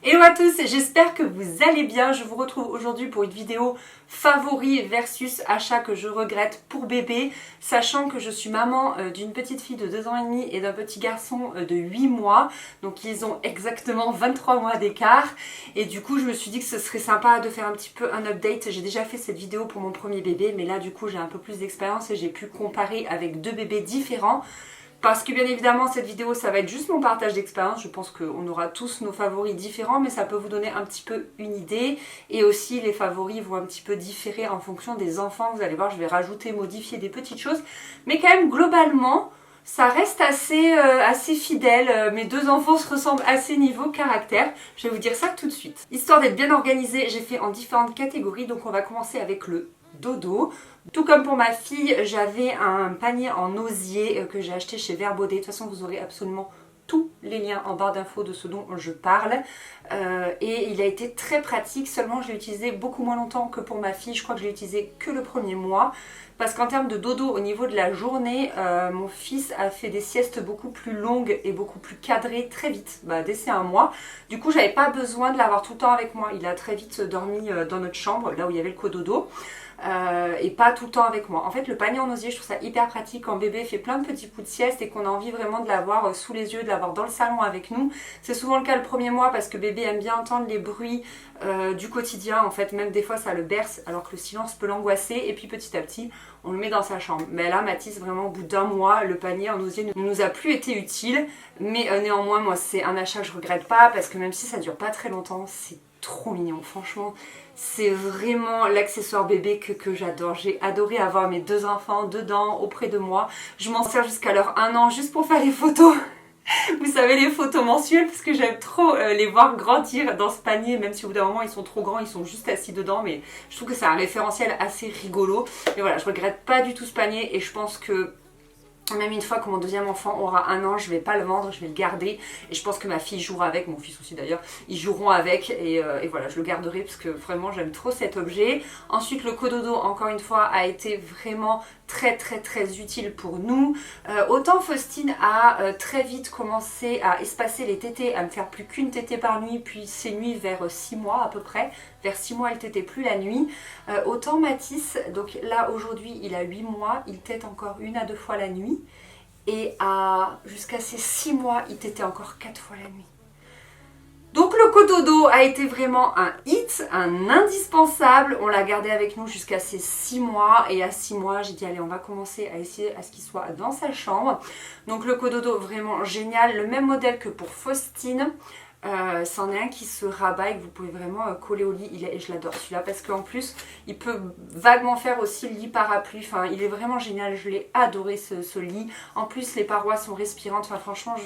Hello à tous, j'espère que vous allez bien. Je vous retrouve aujourd'hui pour une vidéo favoris versus achat que je regrette pour bébé, sachant que je suis maman d'une petite fille de 2 ans et demi et d'un petit garçon de 8 mois. Donc ils ont exactement 23 mois d'écart et du coup je me suis dit que ce serait sympa de faire un petit peu un update. J'ai déjà fait cette vidéo pour mon premier bébé, mais là du coup j'ai un peu plus d'expérience et j'ai pu comparer avec deux bébés différents. Parce que bien évidemment cette vidéo ça va être juste mon partage d'expérience, je pense qu'on aura tous nos favoris différents mais ça peut vous donner un petit peu une idée et aussi les favoris vont un petit peu différer en fonction des enfants, vous allez voir je vais rajouter, modifier des petites choses mais quand même globalement ça reste assez fidèle, mes deux enfants se ressemblent assez niveau caractère, je vais vous dire ça tout de suite. Histoire d'être bien organisée, j'ai fait en différentes catégories donc on va commencer avec le dodo. Tout comme pour ma fille, j'avais un panier en osier que j'ai acheté chez Verbaudet. De toute façon, vous aurez absolument tous les liens en barre d'infos de ce dont je parle. Et il a été très pratique, seulement je l'ai utilisé beaucoup moins longtemps que pour ma fille. Je crois que je l'ai utilisé que le premier mois. Parce qu'en termes de dodo, au niveau de la journée, mon fils a fait des siestes beaucoup plus longues et beaucoup plus cadrées très vite, dès ses 1 mois. Du coup, j'avais pas besoin de l'avoir tout le temps avec moi. Il a très vite dormi dans notre chambre, là où il y avait le cododo. Et pas tout le temps avec moi. En fait le panier en osier je trouve ça hyper pratique quand bébé fait plein de petits coups de sieste et qu'on a envie vraiment de l'avoir sous les yeux, de l'avoir dans le salon avec nous. C'est souvent le cas le premier mois parce que bébé aime bien entendre les bruits du quotidien en fait, même des fois ça le berce alors que le silence peut l'angoisser et puis petit à petit on le met dans sa chambre. Mais là Mathis vraiment au bout d'1 mois le panier en osier ne nous a plus été utile mais néanmoins moi c'est un achat que je regrette pas parce que même si ça dure pas très longtemps c'est trop mignon, franchement c'est vraiment l'accessoire bébé que j'adore. J'ai adoré avoir mes 2 enfants dedans auprès de moi. Je m'en sers jusqu'à leur 1 an juste pour faire les photos. Vous savez les photos mensuelles parce que j'aime trop les voir grandir dans ce panier, même si au bout d'un moment ils sont trop grands, ils sont juste assis dedans, mais je trouve que c'est un référentiel assez rigolo. Et voilà, je regrette pas du tout ce panier et je pense que même une fois que mon deuxième enfant aura 1 an, je vais pas le vendre, je vais le garder et je pense que ma fille jouera avec, mon fils aussi d'ailleurs, ils joueront avec et voilà, je le garderai parce que vraiment j'aime trop cet objet. Ensuite le cododo encore une fois a été vraiment très utile pour nous. Autant Faustine a très vite commencé à espacer les tétés, à me faire plus qu'une tétée par nuit, puis ses nuits vers 6 mois à peu près. Vers 6 mois elle tétait plus la nuit. Autant Mathis, donc là aujourd'hui il a 8 mois, il tète encore 1 à 2 fois la nuit. Et jusqu'à ses 6 mois il tétait encore 4 fois la nuit. Donc le cododo a été vraiment un hit, un indispensable. On l'a gardé avec nous jusqu'à ses 6 mois. Et à 6 mois, j'ai dit allez, on va commencer à essayer à ce qu'il soit dans sa chambre. Donc le cododo vraiment génial. Le même modèle que pour Faustine. C'en est un qui se rabat et que vous pouvez vraiment coller au lit. Je l'adore celui-là parce qu'en plus il peut vaguement faire aussi le lit parapluie. Enfin il est vraiment génial, je l'ai adoré ce lit. En plus les parois sont respirantes. Enfin franchement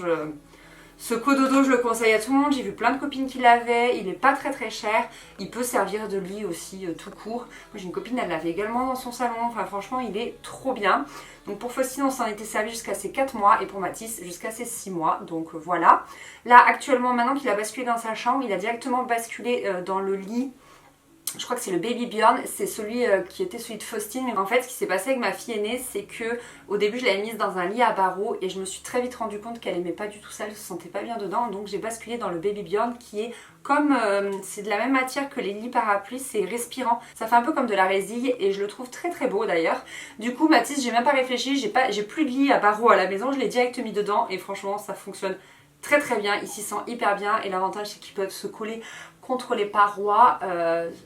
ce cododo je le conseille à tout le monde, j'ai vu plein de copines qui l'avaient, il est pas très cher, il peut servir de lit aussi tout court. Moi j'ai une copine, elle l'avait également dans son salon, enfin franchement il est trop bien. Donc pour Faustine on s'en était servi jusqu'à ses 4 mois et pour Mathis jusqu'à ses 6 mois, donc voilà. Là actuellement maintenant qu'il a basculé dans sa chambre, il a directement basculé dans le lit. Je crois que c'est le Baby Bjorn, c'est celui qui était celui de Faustine. Mais en fait, ce qui s'est passé avec ma fille aînée, c'est que au début, je l'avais mise dans un lit à barreaux et je me suis très vite rendu compte qu'elle aimait pas du tout ça, elle se sentait pas bien dedans. Donc j'ai basculé dans le Baby Bjorn qui est comme, c'est de la même matière que les lits parapluies, c'est respirant. Ça fait un peu comme de la résille et je le trouve très beau d'ailleurs. Du coup, Mathis, j'ai même pas réfléchi, j'ai plus de lit à barreaux à la maison, je l'ai direct mis dedans et franchement, ça fonctionne très bien, il s'y sent hyper bien et l'avantage c'est qu'ils peuvent se coller contre les parois.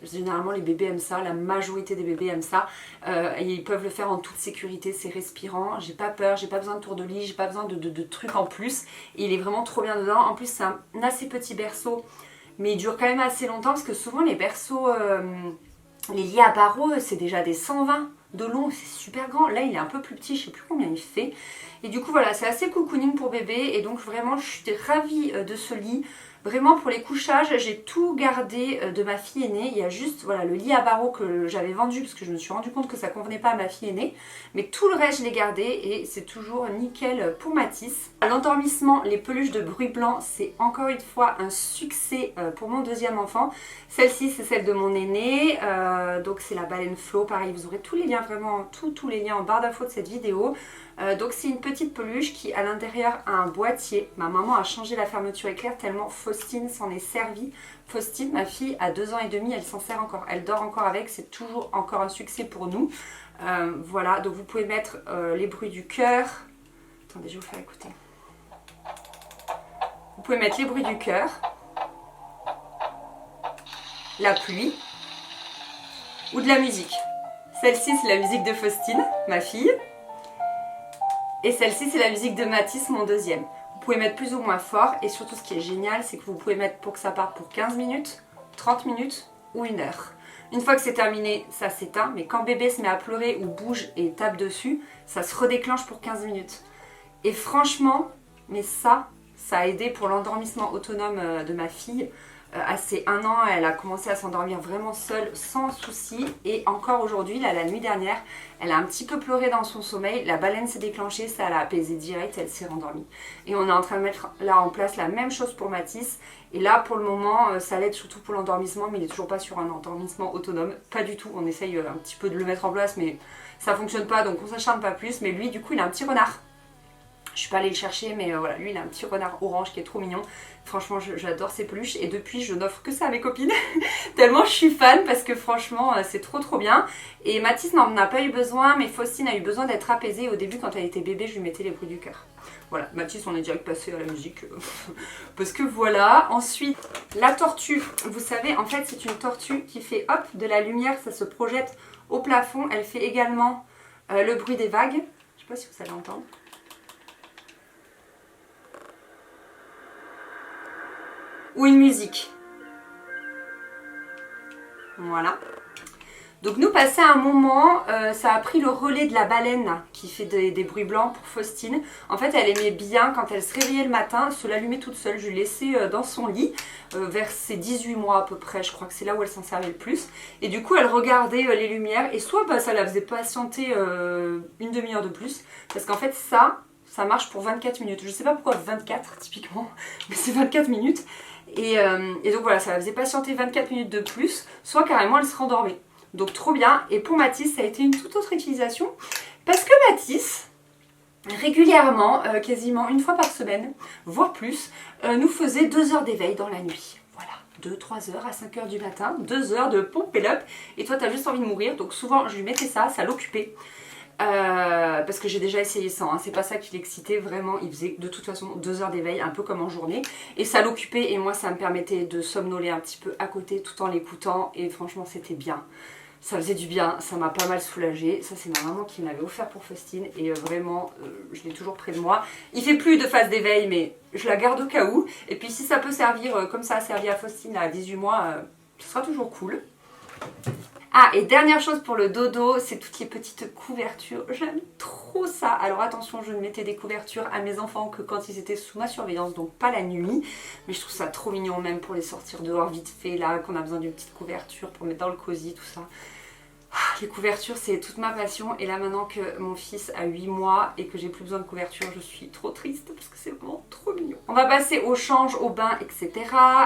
Généralement les bébés aiment ça, la majorité des bébés aiment ça et ils peuvent le faire en toute sécurité, c'est respirant, j'ai pas peur, j'ai pas besoin de tour de lit, j'ai pas besoin de trucs en plus et il est vraiment trop bien dedans. En plus c'est un assez petit berceau mais il dure quand même assez longtemps parce que souvent les berceaux, les lits à barreaux c'est déjà des 120 de long, c'est super grand. Là il est un peu plus petit, je sais plus combien il fait. Et du coup voilà, c'est assez cocooning pour bébé et donc vraiment je suis ravie de ce lit. Vraiment pour les couchages, j'ai tout gardé de ma fille aînée. Il y a juste voilà, le lit à barreaux que j'avais vendu parce que je me suis rendu compte que ça convenait pas à ma fille aînée. Mais tout le reste je l'ai gardé et c'est toujours nickel pour Mathis. À l'endormissement, les peluches de bruit blanc, c'est encore une fois un succès pour mon deuxième enfant. Celle-ci c'est celle de mon aîné, donc c'est la baleine Flo. Pareil, vous aurez tous les liens, vraiment tous les liens en barre d'infos de cette vidéo. Donc c'est une petite peluche qui à l'intérieur a un boîtier. Ma maman a changé la fermeture éclair tellement Faustine s'en est servie. Faustine, ma fille, à 2 ans et demi, elle s'en sert encore. Elle dort encore avec, c'est toujours encore un succès pour nous. Voilà, donc vous pouvez mettre les bruits du cœur. Attendez, je vais vous faire écouter. Vous pouvez mettre les bruits du cœur, la pluie ou de la musique. Celle-ci, c'est la musique de Faustine, ma fille. Et celle-ci, c'est la musique de Mathis, mon deuxième. Vous pouvez mettre plus ou moins fort. Et surtout, ce qui est génial, c'est que vous pouvez mettre pour que ça parte pour 15 minutes, 30 minutes ou 1 heure. Une fois que c'est terminé, ça s'éteint. Mais quand bébé se met à pleurer ou bouge et tape dessus, ça se redéclenche pour 15 minutes. Et franchement, mais ça a aidé pour l'endormissement autonome de ma fille. À ses 1 an, elle a commencé à s'endormir vraiment seule, sans souci. Et encore aujourd'hui, là, la nuit dernière, elle a un petit peu pleuré dans son sommeil. La baleine s'est déclenchée, ça l'a apaisée direct, elle s'est rendormie. Et on est en train de mettre là en place la même chose pour Mathis. Et là, pour le moment, ça l'aide surtout pour l'endormissement, mais il n'est toujours pas sur un endormissement autonome. Pas du tout, on essaye un petit peu de le mettre en place, mais ça fonctionne pas, donc on s'acharne pas plus. Mais lui, du coup, il a un petit renard. Je suis pas allée le chercher, mais voilà, lui il a un petit renard orange qui est trop mignon. Franchement, j'adore ses peluches et depuis je n'offre que ça à mes copines. Tellement je suis fan parce que franchement c'est trop bien. Et Mathis n'en a pas eu besoin, mais Faustine a eu besoin d'être apaisée. Au début, quand elle était bébé, je lui mettais les bruits du cœur. Voilà, Mathis, on est direct passé à la musique. Parce que voilà. Ensuite, la tortue. Vous savez, en fait, c'est une tortue qui fait hop, de la lumière, ça se projette au plafond. Elle fait également le bruit des vagues. Je sais pas si vous allez entendre. Ou une musique. Voilà. Donc nous, passé un moment, ça a pris le relais de la baleine qui fait des bruits blancs pour Faustine. En fait, elle aimait bien, quand elle se réveillait le matin, se l'allumer toute seule. Je lui laissais dans son lit, vers ses 18 mois à peu près. Je crois que c'est là où elle s'en servait le plus. Et du coup, elle regardait les lumières. Et soit ça la faisait patienter une demi-heure de plus. Parce qu'en fait, ça marche pour 24 minutes. Je ne sais pas pourquoi 24 typiquement, mais c'est 24 minutes. Et donc voilà, ça la faisait patienter 24 minutes de plus, soit carrément elle se rendormait. Donc trop bien. Et pour Mathis, ça a été une toute autre utilisation. Parce que Mathis, régulièrement, quasiment une fois par semaine, voire plus, nous faisait 2 heures d'éveil dans la nuit. Voilà, 2-3 heures à 5 heures du matin, 2 heures de pompe et up. Et toi, t'as juste envie de mourir. Donc souvent, je lui mettais ça l'occupait. Parce que j'ai déjà essayé ça, hein. C'est pas ça qui l'excitait vraiment, il faisait de toute façon 2 heures d'éveil, un peu comme en journée, et ça l'occupait et moi ça me permettait de somnoler un petit peu à côté tout en l'écoutant et franchement c'était bien, ça faisait du bien, ça m'a pas mal soulagée. Ça c'est ma maman qui me l'avait offert pour Faustine et vraiment je l'ai toujours près de moi. Il fait plus de phase d'éveil mais je la garde au cas où, et puis si ça peut servir comme ça a servi à Faustine à 18 mois, ce sera toujours cool. Ah, et dernière chose pour le dodo, c'est toutes les petites couvertures. J'aime trop ça. Alors attention, je ne mettais des couvertures à mes enfants que quand ils étaient sous ma surveillance, donc pas la nuit. Mais je trouve ça trop mignon même pour les sortir dehors vite fait, là, qu'on a besoin d'une petite couverture pour mettre dans le cosy, tout ça. Les couvertures, c'est toute ma passion. Et là, maintenant que mon fils a 8 mois et que j'ai plus besoin de couverture, je suis trop triste parce que c'est vraiment trop mignon. On va passer au change, au bain, etc.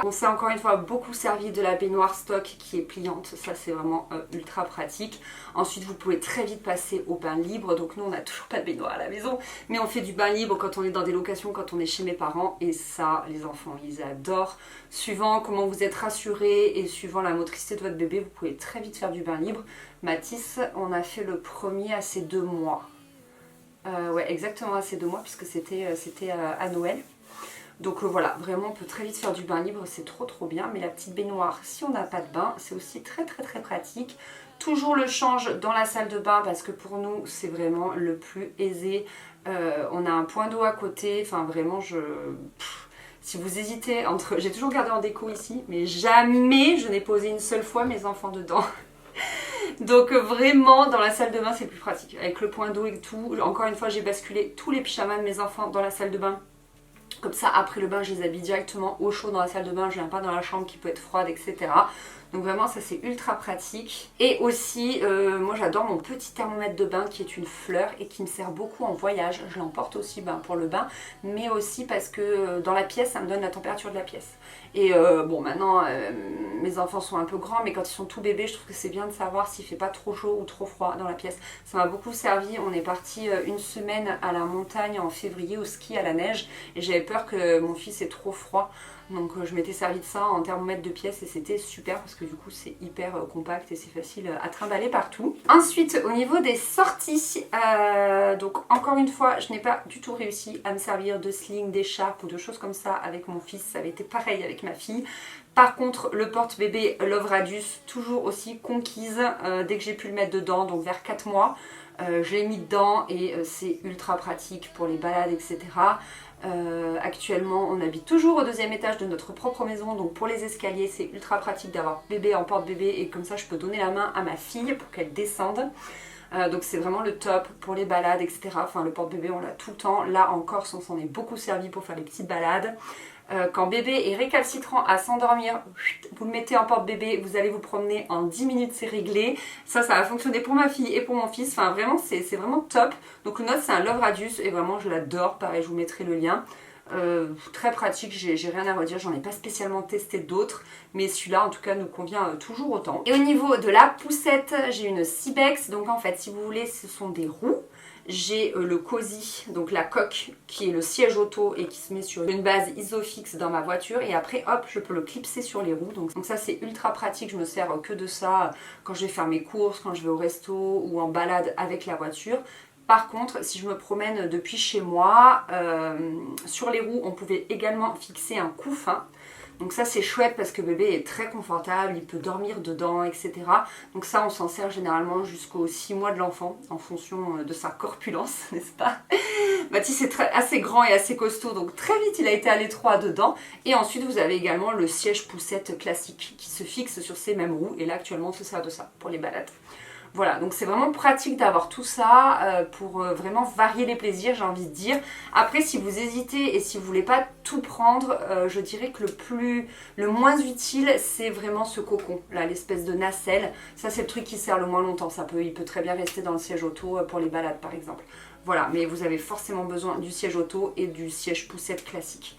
On s'est encore une fois beaucoup servi de la baignoire stock qui est pliante. Ça, c'est vraiment ultra pratique. Ensuite, vous pouvez très vite passer au bain libre. Donc nous, on n'a toujours pas de baignoire à la maison, mais on fait du bain libre quand on est dans des locations, quand on est chez mes parents. Et ça, les enfants, ils adorent. Suivant comment vous êtes rassurés et suivant la motricité de votre bébé, vous pouvez très vite faire du bain libre. Mathis, on a fait le premier à ses 2 mois. Ouais, exactement à ses 2 mois, puisque c'était à Noël. Donc voilà, vraiment on peut très vite faire du bain libre, c'est trop bien. Mais la petite baignoire, si on n'a pas de bain, c'est aussi très pratique. Toujours le change dans la salle de bain, parce que pour nous, c'est vraiment le plus aisé. On a un point d'eau à côté, enfin vraiment, si vous hésitez entre... J'ai toujours gardé en déco ici, mais jamais je n'ai posé une seule fois mes enfants dedans. Donc vraiment dans la salle de bain c'est plus pratique avec le point d'eau et tout. Encore une fois j'ai basculé tous les pyjamas de mes enfants dans la salle de bain. Comme ça après le bain je les habille directement au chaud dans la salle de bain. Je viens pas dans la chambre qui peut être froide, etc. Donc vraiment ça c'est ultra pratique. Et aussi moi j'adore mon petit thermomètre de bain qui est une fleur et qui me sert beaucoup en voyage. Je l'emporte aussi pour le bain, mais aussi parce que dans la pièce ça me donne la température de la pièce. Et bon maintenant mes enfants sont un peu grands, mais quand ils sont tout bébés je trouve que c'est bien de savoir s'il fait pas trop chaud ou trop froid dans la pièce. Ça m'a beaucoup servi. On est parti une semaine à la montagne en février au ski à la neige et j'avais peur que mon fils ait trop froid. Donc je m'étais servi de ça en thermomètre de pièce et c'était super parce que du coup c'est hyper compact et c'est facile à trimballer partout. Ensuite au niveau des sorties, donc encore une fois je n'ai pas du tout réussi à me servir de sling, d'écharpe ou de choses comme ça avec mon fils, ça avait été pareil avec ma fille. Par contre le porte-bébé Love Radius, toujours aussi conquise dès que j'ai pu le mettre dedans, donc vers 4 mois. Je l'ai mis dedans et c'est ultra pratique pour les balades, etc. Actuellement, on habite toujours au 2e étage de notre propre maison, donc pour les escaliers, c'est ultra pratique d'avoir bébé en porte-bébé et comme ça, je peux donner la main à ma fille pour qu'elle descende. Donc c'est vraiment le top pour les balades, etc. Enfin, le porte-bébé, on l'a tout le temps. Là, en Corse, on s'en est beaucoup servi pour faire les petites balades. Quand bébé est récalcitrant à s'endormir, vous le mettez en porte-bébé, vous allez vous promener en 10 minutes, c'est réglé. Ça a fonctionné pour ma fille et pour mon fils. Enfin, vraiment, c'est vraiment top. Donc le nôtre, c'est un Love Radius et vraiment, je l'adore. Pareil, je vous mettrai le lien. Très pratique, j'ai rien à redire, j'en ai pas spécialement testé d'autres, mais celui-là en tout cas nous convient toujours autant. Et au niveau de la poussette, j'ai une Cybex, donc en fait si vous voulez ce sont des roues. J'ai le Cozy, donc la coque qui est le siège auto et qui se met sur une base isofix dans ma voiture et après hop je peux le clipser sur les roues, donc ça c'est ultra pratique, je me sers que de ça quand je vais faire mes courses, quand je vais au resto ou en balade avec la voiture. Par contre, si je me promène depuis chez moi, sur les roues, on pouvait également fixer un couffin. Donc ça c'est chouette parce que bébé est très confortable, il peut dormir dedans, etc. Donc ça on s'en sert généralement jusqu'aux 6 mois de l'enfant, en fonction de sa corpulence, n'est-ce pas? Mathis est assez grand et assez costaud, donc très vite il a été à l'étroit dedans. Et ensuite vous avez également le siège poussette classique qui se fixe sur ces mêmes roues. Et là actuellement on se sert de ça pour les balades. Voilà, donc c'est vraiment pratique d'avoir tout ça pour vraiment varier les plaisirs, j'ai envie de dire. Après, si vous hésitez et si vous voulez pas tout prendre, je dirais que le moins utile, c'est vraiment ce cocon, là, l'espèce de nacelle. Ça, c'est le truc qui sert le moins longtemps. Il peut très bien rester dans le siège auto pour les balades, par exemple. Voilà, mais vous avez forcément besoin du siège auto et du siège poussette classique.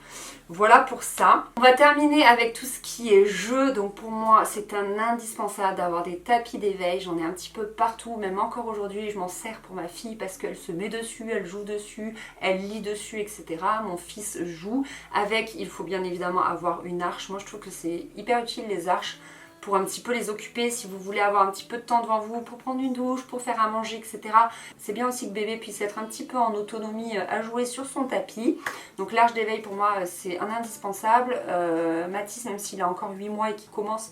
Voilà pour ça. On va terminer avec tout ce qui est jeu. Donc pour moi, c'est un indispensable d'avoir des tapis d'éveil. J'en ai un petit peu partout, même encore aujourd'hui. Je m'en sers pour ma fille parce qu'elle se met dessus, elle joue dessus, elle lit dessus, etc. Mon fils joue avec. Il faut bien évidemment avoir une arche. Moi, je trouve que c'est hyper utile les arches, pour un petit peu les occuper si vous voulez avoir un petit peu de temps devant vous pour prendre une douche, pour faire à manger, etc. C'est bien aussi que bébé puisse être un petit peu en autonomie à jouer sur son tapis. Donc l'arche d'éveil pour moi c'est un indispensable. Mathis, même s'il a encore 8 mois et qu'il commence,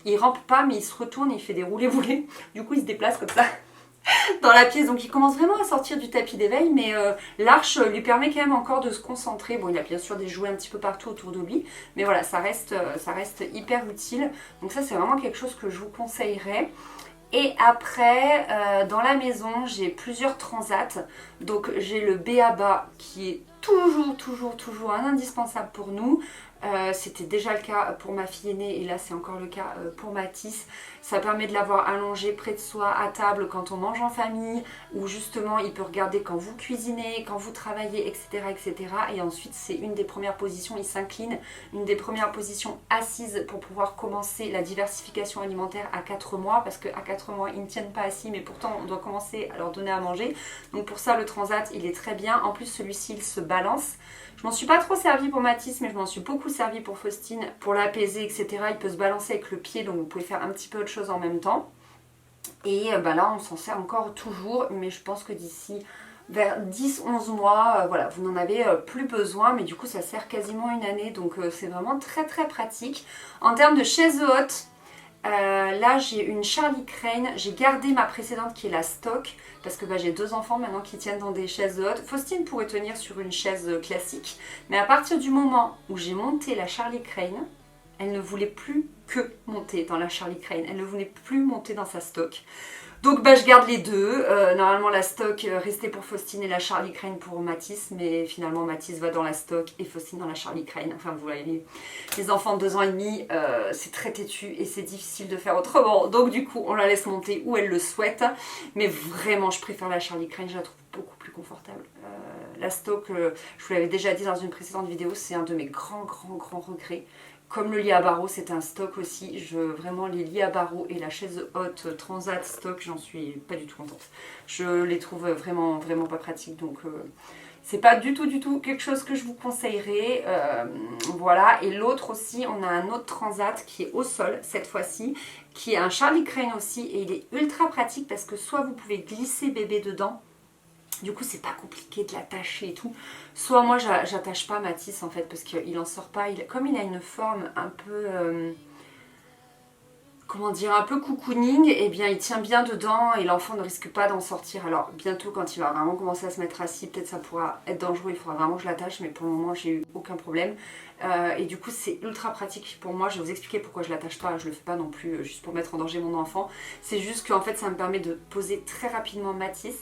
il rampe pas mais il se retourne et il fait des roulés-boulés. Du coup il se déplace comme ça dans la pièce, donc il commence vraiment à sortir du tapis d'éveil, mais l'arche lui permet quand même encore de se concentrer. Bon, il a bien sûr des jouets un petit peu partout autour de lui, mais voilà, ça reste hyper utile. Donc ça, c'est vraiment quelque chose que je vous conseillerais. Et après, dans la maison, j'ai plusieurs transats. Donc j'ai le B.A.B.A. qui est toujours un indispensable pour nous. C'était déjà le cas pour ma fille aînée et là c'est encore le cas pour Mathis. Ça permet de l'avoir allongé près de soi à table quand on mange en famille, ou justement il peut regarder quand vous cuisinez, quand vous travaillez, etc. etc. Et ensuite c'est une des premières positions, il s'incline, une des premières positions assises pour pouvoir commencer la diversification alimentaire à 4 mois, parce qu'à 4 mois ils ne tiennent pas assis mais pourtant on doit commencer à leur donner à manger. Donc pour ça le transat il est très bien. En plus celui-ci il se balance. Je m'en suis pas trop servi pour Mathis, mais je m'en suis beaucoup servi pour Faustine, pour l'apaiser, etc. Il peut se balancer avec le pied, donc vous pouvez faire un petit peu autre chose en même temps. Et là, on s'en sert encore toujours, mais je pense que d'ici vers 10-11 mois, voilà, vous n'en avez plus besoin, mais du coup, ça sert quasiment une année, donc c'est vraiment très pratique. En termes de chaise haute, là j'ai une Charlie Crane, j'ai gardé ma précédente qui est la stock parce que j'ai 2 enfants maintenant qui tiennent dans des chaises hautes. Faustine pourrait tenir sur une chaise classique, mais à partir du moment où j'ai monté la Charlie Crane, elle ne voulait plus que monter dans la Charlie Crane, elle ne voulait plus monter dans sa stock. Donc je garde les deux. Normalement la stock restait pour Faustine et la Charlie Crane pour Mathis, mais finalement Mathis va dans la stock et Faustine dans la Charlie Crane. Enfin vous voyez, les enfants de 2 ans et demi, c'est très têtu et c'est difficile de faire autrement. Donc du coup on la laisse monter où elle le souhaite. Mais vraiment je préfère la Charlie Crane, je la trouve beaucoup plus confortable. La stock, je vous l'avais déjà dit dans une précédente vidéo, c'est un de mes grands regrets. Comme le lit à barreaux, c'est un stock aussi. Vraiment, les lits à barreaux et la chaise haute transat stock, j'en suis pas du tout contente. Je les trouve vraiment pas pratiques. Donc, c'est pas du tout quelque chose que je vous conseillerais. Voilà, et l'autre aussi, on a un autre transat qui est au sol cette fois-ci, qui est un Charlie Crane aussi, et il est ultra pratique parce que soit vous pouvez glisser bébé dedans, du coup c'est pas compliqué de l'attacher et tout, soit moi j'attache pas Mathis en fait parce qu'il en sort pas, comme il a une forme un peu... comment dire, un peu cocooning, et bien il tient bien dedans et l'enfant ne risque pas d'en sortir. Alors bientôt quand il va vraiment commencer à se mettre assis, peut-être ça pourra être dangereux, il faudra vraiment que je l'attache, mais pour le moment j'ai eu aucun problème. Et du coup c'est ultra pratique pour moi, je vais vous expliquer pourquoi je l'attache pas, je le fais pas non plus juste pour mettre en danger mon enfant. C'est juste qu'en fait ça me permet de poser très rapidement Mathis,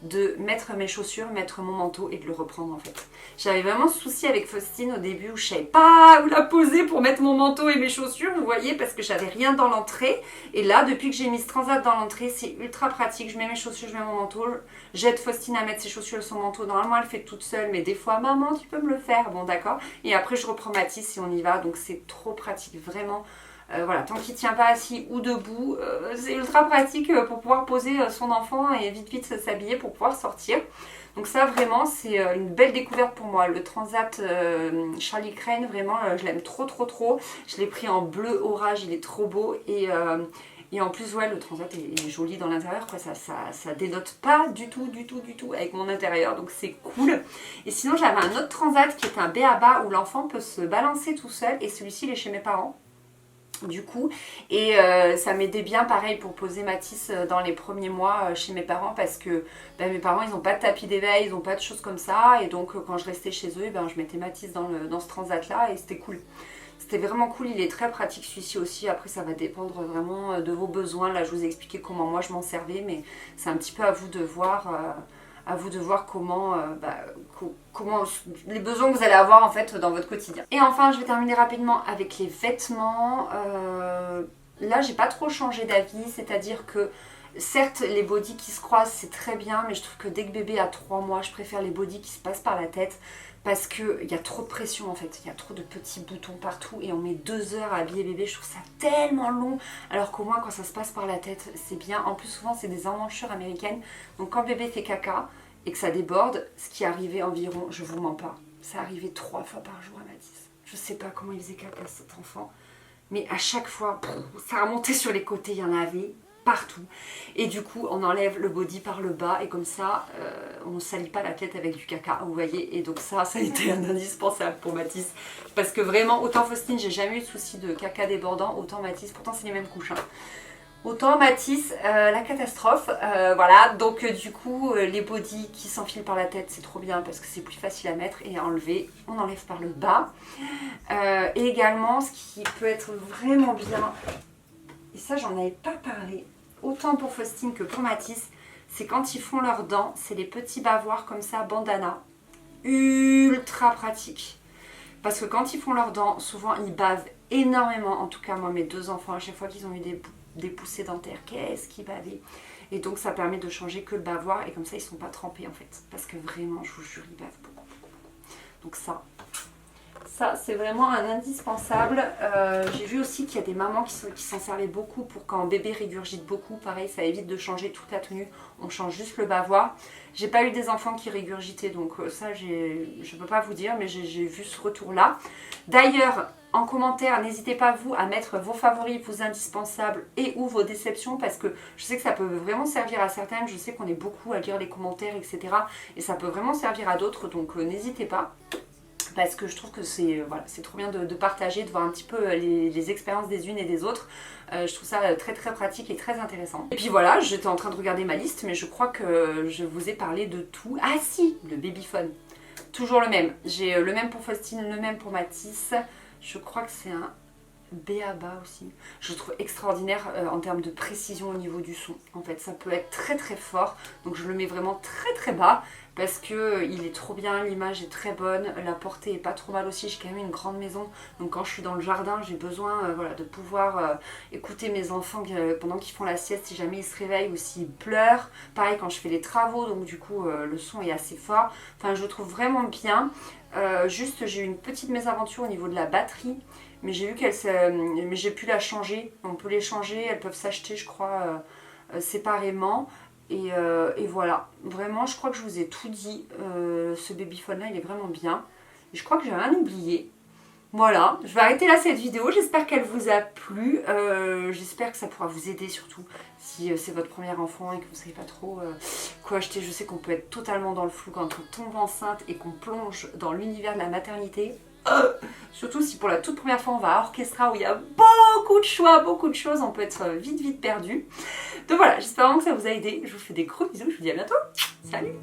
de mettre mes chaussures, mettre mon manteau et de le reprendre en fait. J'avais vraiment ce souci avec Faustine au début où je savais pas où la poser pour mettre mon manteau et mes chaussures, vous voyez, parce que j'avais rien dans l'entrée. Et là, depuis que j'ai mis ce transat dans l'entrée, c'est ultra pratique. Je mets mes chaussures, je mets mon manteau, j'aide Faustine à mettre ses chaussures et son manteau. Normalement, elle fait toute seule, mais des fois, maman, tu peux me le faire. Bon, d'accord. Et après, je reprends Mathis et on y va. Donc, c'est trop pratique, vraiment. Voilà, tant qu'il ne tient pas assis ou debout, c'est ultra pratique pour pouvoir poser son enfant et vite s'habiller pour pouvoir sortir. Donc ça vraiment c'est une belle découverte pour moi. Le Transat Charlie Crane, vraiment je l'aime trop. Je l'ai pris en bleu orage, il est trop beau et en plus ouais, le Transat est joli dans l'intérieur, ça dénote pas du tout avec mon intérieur, donc c'est cool. Et sinon j'avais un autre Transat qui est un B.A.B.A. où l'enfant peut se balancer tout seul, et celui-ci il est chez mes parents. Du coup, et ça m'aidait bien pareil pour poser Mathis dans les premiers mois chez mes parents, parce que mes parents ils n'ont pas de tapis d'éveil, ils n'ont pas de choses comme ça, et donc quand je restais chez eux, je mettais Mathis dans ce transat là et c'était cool. C'était vraiment cool, il est très pratique celui-ci aussi. Après ça va dépendre vraiment de vos besoins. Là je vous ai expliqué comment moi je m'en servais, mais c'est un petit peu à vous de voir. Comment les besoins que vous allez avoir en fait dans votre quotidien. Et enfin, je vais terminer rapidement avec les vêtements. Là, j'ai pas trop changé d'avis, c'est-à-dire que certes, les bodys qui se croisent, c'est très bien, mais je trouve que dès que bébé a 3 mois, je préfère les bodys qui se passent par la tête, parce qu'il y a trop de pression en fait, il y a trop de petits boutons partout et on met 2 heures à habiller bébé, je trouve ça tellement long, alors qu'au moins quand ça se passe par la tête, c'est bien. En plus souvent c'est des emmanchures américaines, donc quand bébé fait caca et que ça déborde, ce qui arrivait environ, je vous mens pas, ça arrivait 3 fois par jour à Mathis. Je sais pas comment il faisait caca cet enfant, mais à chaque fois, ça remontait sur les côtés, il y en avait partout. Et du coup, on enlève le body par le bas et comme ça, on ne salit pas la tête avec du caca, vous voyez. Et donc ça a été un indispensable pour Mathis. Parce que vraiment, autant Faustine, j'ai jamais eu de souci de caca débordant, autant Mathis, pourtant c'est les mêmes couches. Autant Mathis, la catastrophe, voilà. Donc du coup, les bodys qui s'enfilent par la tête, c'est trop bien parce que c'est plus facile à mettre et à enlever. On enlève par le bas. Et également, ce qui peut être vraiment bien, et ça j'en avais pas parlé, autant pour Faustine que pour Mathis, c'est quand ils font leurs dents, c'est les petits bavoirs comme ça, bandana, ultra pratique. Parce que quand ils font leurs dents, souvent ils bavent énormément. En tout cas, moi, mes 2 enfants, à chaque fois qu'ils ont eu des poussées dentaires, qu'est-ce qu'ils bavaient. Et donc ça permet de changer que le bavoir et comme ça ils sont pas trempés en fait. Parce que vraiment, je vous jure, ils bavent beaucoup. Donc ça c'est vraiment un indispensable. J'ai vu aussi qu'il y a des mamans qui s'en servaient beaucoup pour quand bébé régurgite beaucoup. Pareil, ça évite de changer toute la tenue. On change juste le bavoir. J'ai pas eu des enfants qui régurgitaient, donc ça je peux pas vous dire, mais j'ai vu ce retour là. D'ailleurs, en commentaire, n'hésitez pas vous à mettre vos favoris, vos indispensables et ou vos déceptions, parce que je sais que ça peut vraiment servir à certaines. Je sais qu'on est beaucoup à lire les commentaires, etc. Et ça peut vraiment servir à d'autres, donc n'hésitez pas. Parce que je trouve que c'est voilà, trop bien de partager, de voir un petit peu les expériences des unes et des autres. Je trouve ça très pratique et très intéressant. Et puis voilà, j'étais en train de regarder ma liste, mais je crois que je vous ai parlé de tout. Ah si, le babyphone. Toujours le même. J'ai le même pour Faustine, le même pour Mathis. Je crois que c'est un B.A.B.A. aussi. Je le trouve extraordinaire en termes de précision au niveau du son. En fait, ça peut être très fort. Donc je le mets vraiment très bas. Parce que il est trop bien, l'image est très bonne, la portée est pas trop mal aussi. J'ai quand même une grande maison, donc quand je suis dans le jardin, j'ai besoin voilà, de pouvoir écouter mes enfants pendant qu'ils font la sieste, si jamais ils se réveillent ou s'ils pleurent. Pareil quand je fais les travaux, donc du coup le son est assez fort. Enfin, je le trouve vraiment bien. Juste, j'ai eu une petite mésaventure au niveau de la batterie, mais j'ai vu mais j'ai pu la changer. On peut les changer, elles peuvent s'acheter, je crois, séparément. Et voilà, vraiment je crois que je vous ai tout dit. Ce babyphone là il est vraiment bien. Et je crois que j'ai rien oublié. Voilà, je vais arrêter là cette vidéo, j'espère qu'elle vous a plu, j'espère que ça pourra vous aider surtout si c'est votre premier enfant et que vous ne savez pas trop quoi acheter. Je sais qu'on peut être totalement dans le flou quand on tombe enceinte et qu'on plonge dans l'univers de la maternité. Surtout si pour la toute première fois on va à Orchestra où il y a beaucoup de choix, beaucoup de choses, on peut être vite perdu. Donc voilà, j'espère vraiment que ça vous a aidé, je vous fais des gros bisous, je vous dis à bientôt, salut.